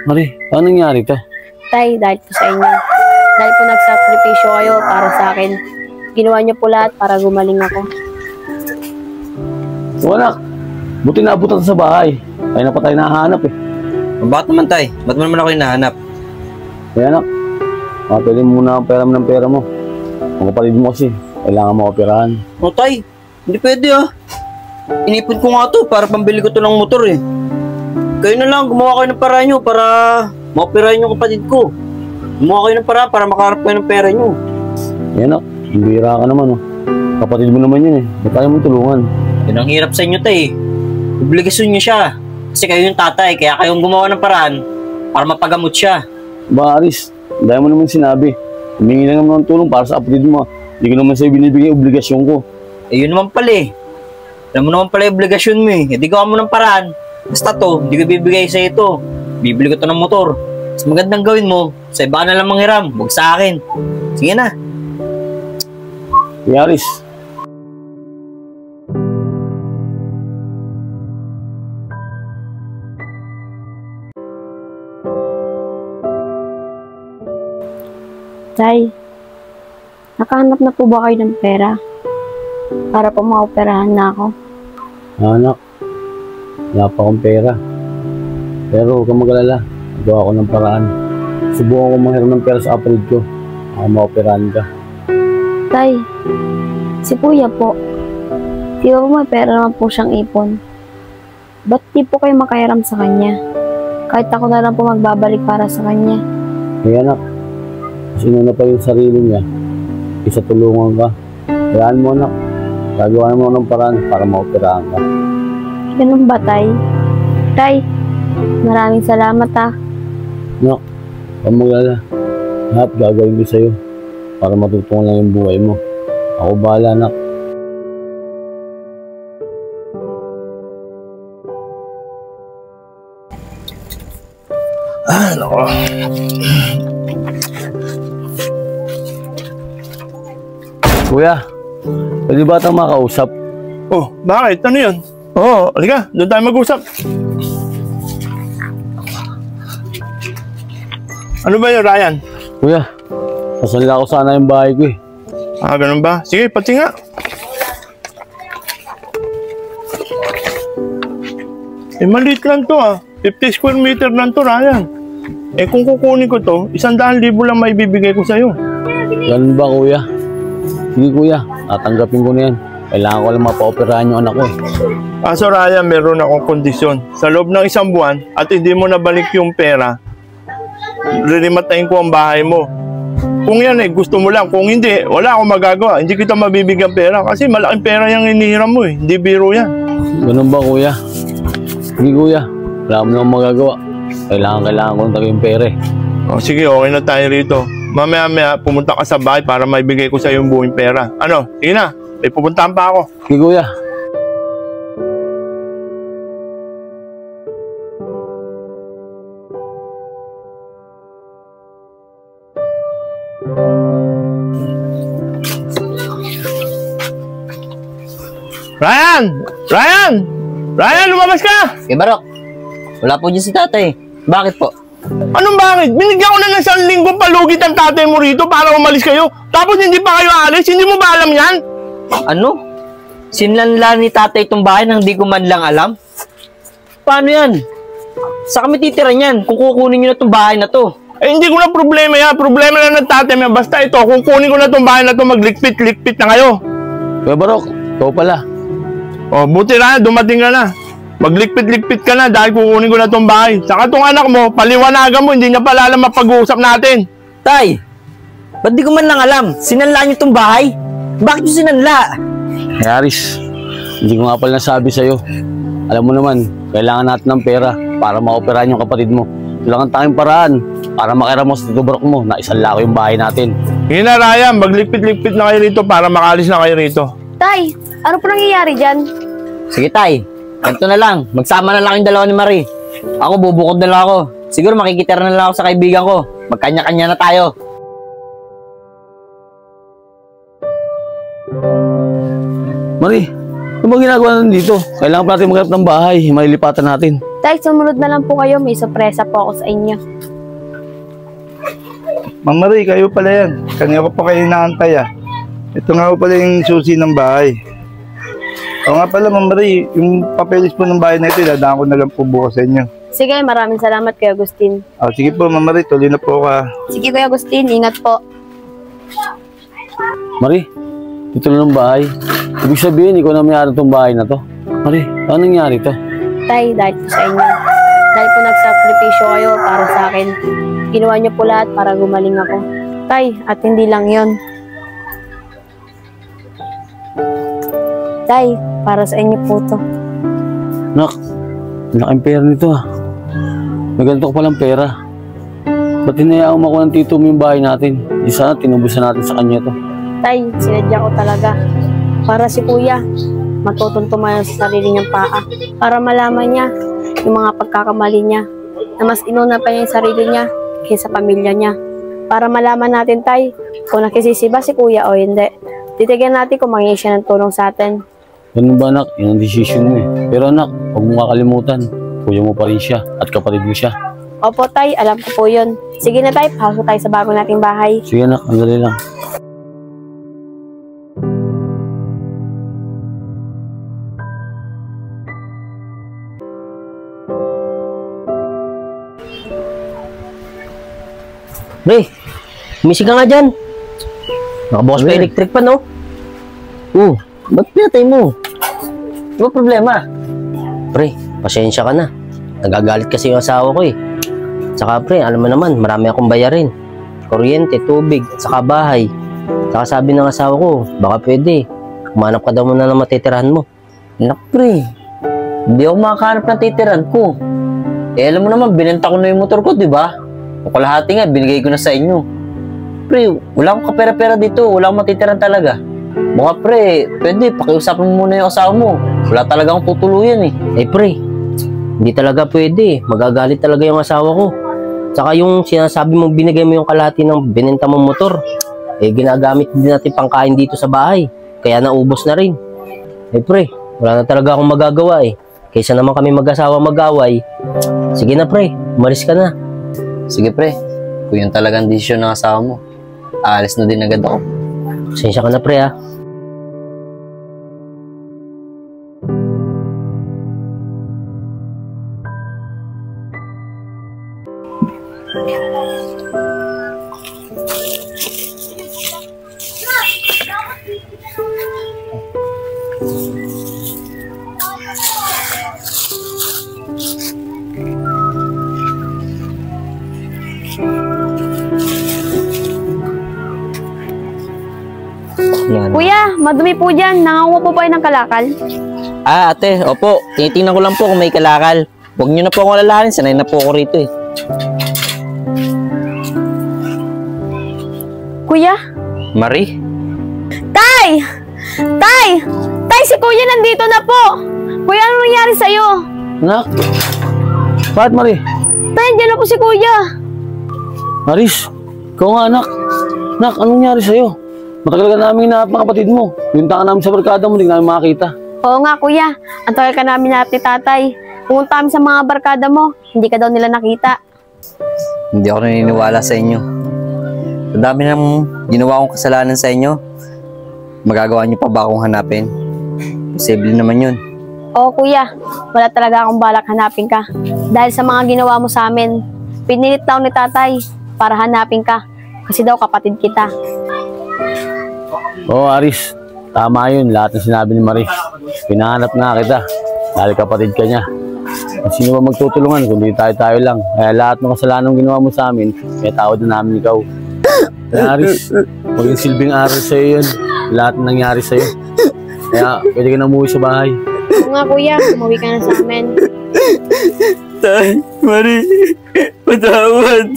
Mari, ano nangyari to? Tay, dahil po sa inyo. Dahil po nagsakripisyo kayo para sa akin. Ginawa niyo po lahat para gumaling ako. So, anak, buti naabutan sa bahay. Kaya na pa tayo nahanap eh. Bakit naman, tay? Ba't mo naman ako hinahanap? Kaya anak, pwede muna ang pera mo ng pera mo. Ang kapatid mo kasi, kailangan mo operahan. O, tay, hindi pwede ah. Inipon ko nga to para pambili ko to ng motor eh. Kayo na lang, gumawa kayo ng paraan nyo para maoperahin yung kapatid ko. Gumawa kayo ng paraan para makaharap kayo ng pera nyo. Kaya anak, bira ka naman oh. Kapatid mo naman yun eh. Ba't tayo mo tulungan? Yun ang hirap sa inyo, tay. Obligasyon nyo siya. Kasi kayo yung tatay, kaya kayong gumawa ng paraan para mapagamot siya. Ba, Aris, dahil mo naman sinabi. Humingi lang naman ng tulong para sa kapatid mo. Hindi ko naman sa'yo binibigay obligasyon ko. Eh, yun naman pala eh. Alam mo naman pala yung obligasyon mo eh. Hindi gawa mo ng paraan. Basta to, hindi ko bibigay sa ito. Bibili ko to ng motor. Mas magandang gawin mo, sa iba na lang manghiram. Huwag sa akin. Sige na. Hey, Aris. Tay, nakahanap na po ba kayo ng pera? Para po maoperahan na ako. Anak, wala pa akong pera. Pero huwag kang mag-alala. Magawa ko ng paraan. Subukan ko manghiram ng pera sa kapatid ko. Baka maoperahan ka. Tay, si Kuya po. Di ba po may pera naman po siyang ipon? Ba't di po kayo makahiram sa kanya? Kahit ako na lang po magbabalik para sa kanya. Hey anak, sino na pa yung sarili niya? Isa tulungan ka. Hayaan mo anak. Gagawa mo ng paraan para maoperahan ka. Ganun ba, Tay? Tay, maraming salamat ah. Anak, huwag kang mag-alala. Lahat gagawin ko sa'yo para matutungan lang yung buhay mo. Ako bahala anak. Nako. Kuya, pwede ba itang makausap? Oh, bakit? Ano yun? Oo, halika. Doon tayo mag-usap. Ano ba yun, Ryan? Kuya, pasanla ko sana yung bahay ko eh. Ah, ganun ba? Sige, pati nga. Eh, maliit lang to ah. 50 square meter lang to, Ryan. Eh, kung kukunin ko to, 100,000 lang may bibigay ko sa'yo. Ganun ba kuya? Sige kuya, tatanggapin ko na yan. Kailangan ko lang mapaoperahan yung anak ko eh. Kaso Ryan, meron akong kondisyon. Sa loob ng 1 buwan at hindi mo nabalik yung pera, ririmatayin ko ang bahay mo. Kung yan eh, gusto mo lang. Kung hindi, wala akong magagawa. Hindi kita mabibigyan pera kasi malaking pera yung inihiram mo eh. Hindi biro yan. Ganun ba kuya? Sige kuya, wala mo nang magagawa. Kailangan ko lang yung pera eh. O sige, okay na tayo rito. Mamaya pumunta ka sa bahay para maibigay ko sa yung buong pera. Ano? Sige na. May pupuntahan pa ako. Sige kuya. Ryan! Ryan! Ryan, lumabas ka! Eh, Barok, wala po dyan si tatay. Bakit po? Anong bakit? Binigyan ko na ng 1 linggo palugit ang tatay mo rito para umalis kayo. Tapos hindi pa kayo alis? Hindi mo ba alam yan? Ano? Sinlanla ni tatay itong bahay nang di ko man lang alam? Paano yan? Sa kami titira niyan kung kukunin nyo na itong bahay na to? Eh, hindi ko na problema yan. Problema na ng tatay mo. Basta ito, kung kunin ko na itong bahay na ito, maglikpit-likpit na kayo. Kuya Barok, ikaw pala. O, buti na, dumating ka na. Maglikpit-likpit ka na dahil kukunin ko na itong bahay. Saka itong anak mo, paliwanagan mo, hindi niya pala alam mapag-uusap natin. Tay, ba't di ko man lang alam? Sinanla niyo itong bahay? Bakit nyo sinanla? Hey Aris, hindi ko nga pala nasabi sa'yo. Alam mo naman, kailangan natin ng pera para maoperahan yung kapatid mo. Ito lang ang tanging paraan para makiram mo sa Tito Barok mo na isanla ko yung bahay natin. Sige na, Ryan, maglikpit-likpit na kayo rito para makalis na kayo rito. Tay, ano po nangyayari dyan? Sige tay, ganito na lang. Magsama na lang yung dalawa ni Marie. Ako bubukod na lang ako. Siguro makikitira na lang ako sa kaibigan ko. Magkanya-kanya na tayo. Marie, Ano ba ginagawa natin dito? Kailangan pa natin maghanap ng bahay. Malilipatan natin. Tay, sumunod na lang po kayo. May sorpresa po ako sa inyo. Ma'am Marie, kayo pala yan. Kanina ko pa kayo inaantay ah. Ito nga po pala yung susi ng bahay. O nga pala Ma'am Marie, yung papeles po ng bahay na ito, dadaan ko na lang po bukas sa inyo. Sige, maraming salamat Kuya Agustin. Sige po Ma'am Marie, tuloy na po ka. Sige Kuya Agustin, ingat po. Marie, dito lang ng bahay. Ibig sabihin, ikaw na may-ari itong bahay na to. Marie, ano nangyari to? Tay, dahil po sa inyo. Dahil po nagsakripisyo kayo para sa akin. Ginawa niyo po lahat para gumaling ako. Tay, at hindi lang yon. Tay, para sa inyo po to. Nak, laking pera nito ah. May ganito ko palang pera. Ba't hinayaan mo ako ng tito mo yung bahay natin? Di sana tinubusan natin sa kanya to. Tay, sinadya ko talaga. Para si Kuya, matutong tumayo sa sarili niyang paa. Para malaman niya yung mga pagkakamali niya. Na mas inuna pa niya yung sarili niya kaysa pamilya niya. Para malaman natin, Tay, kung nakisisi ba si Kuya o hindi. Titigyan natin kung mangingi siya ng tulong sa atin. Ganun ba anak? Yan ang decision mo eh. Pero anak, huwag mo kakalimutan. Kuya mo pa rin siya at kapatid mo siya. Opo, Tay, alam ko po yun. Sige na, Tay, pasok tayo sa bago nating bahay. Sige anak, ang dali lang. Pre, misi ka nga dyan. Nakabukas pa electric pa, no? Ba't pinatay mo? Ano ba problema? Pre, pasensya ka na. Nagagalit kasi yung asawa ko eh. Saka pre, alam mo naman, marami akong bayarin. Kuryente, tubig, saka bahay. Saka sabi ng asawa ko, baka pwede. Kumanap ka daw muna ng matitirahan mo. Nak, pre. Hindi ako makakahanap ng titiran ko. Eh, alam mo naman, binenta ko na yung motor ko, di ba? O kalahati nga, binigay ko na sa inyo. Pre, wala akong kapera-pera dito. Wala akong matitiran talaga. Baka pre, pwede, pakiusapan mo muna yung asawa mo. Wala talaga akong tutuluyan eh. Eh pre, hindi talaga pwede. Magagalit talaga yung asawa ko. Saka yung sinasabi mo binigay mo yung kalahati ng binenta mong motor, eh ginagamit din natin pangkain dito sa bahay. Kaya naubos na rin. Eh pre, wala na talaga akong magagawa eh. Kaysa naman kami mag-asawa mag-away. Sige na pre, umalis ka na. Sige pre, kung yun talagang desisyon ng asawa mo, aalis na din agad ako. Pasensya ka na pre ha. Yan. Kuya, madumi po dyan. Nanganguha po ba kayo ng kalakal? Ah, ate, opo. Tinitingnan ko lang po kung may kalakal. Huwag niyo na po akong alalahanin. Sanay na po ako rito eh. Kuya? Marie? Tay! Tay! Tay, si Kuya nandito na po! Kuya, ano nangyari sa'yo? Anak, bakit Marie? Tay, andyan na po si Kuya. Maris, ikaw nga anak. Anak, anong nangyari sa'yo? Matagal ka namin hinahanap ng kapatid mo. Pinunta ka namin sa barkada mo, hindi namin makakita. Oo nga, Kuya. Ang tagal ka namin natin ni Tatay. Pumunta kami sa mga barkada mo. Hindi ka daw nila nakita. Hindi ako naniniwala sa inyo. Sa dami ng ginawa kong kasalanan sa inyo, magagawa niyo pa ba akong hanapin? Posible naman yun. Oo, Kuya. Wala talaga akong balak hanapin ka. Dahil sa mga ginawa mo sa amin, pinilit daw ni Tatay para hanapin ka. Kasi daw kapatid kita. Oo, Aris. Tama yun. Lahat ng sinabi ni Maris. Pinahanap nga kita. Dahil kapatid ka niya. At sino ba magtutulungan kung di tayo lang. Kaya lahat ng kasalanan ginawa mo sa amin, may tawad na namin ikaw. Kaya Aris, maging silbing aral sa'yo yun. Lahat ng nangyari sa'yo. Kaya pwede ka na umuwi sa bahay. Oo nga, Kuya. Umuwi ka na sa amin. Tay, Marie, patawad.